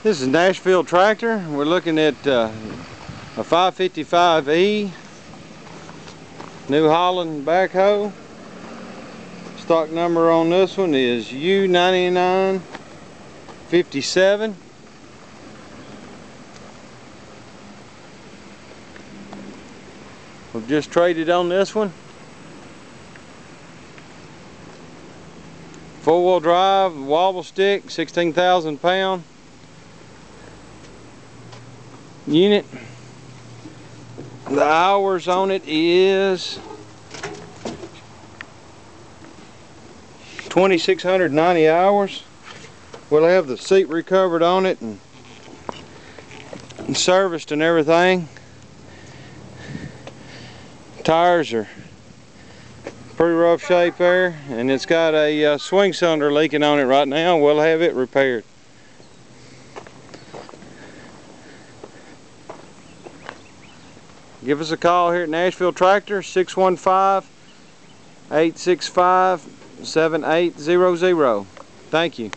This is Nashville tractor. We're looking at a 555E New Holland backhoe. Stock number on this one is U9957. We've just traded on this one. 4-wheel drive, wobble stick, 16,000 pound unit. The hours on it is 2,690 hours. We'll have the seat recovered on it and serviced and everything. Tires are pretty rough shape there, and it's got a swing cylinder leaking on it right now. We'll have it repaired. Give us a call here at Nashville Tractor, 615-865-7800. Thank you.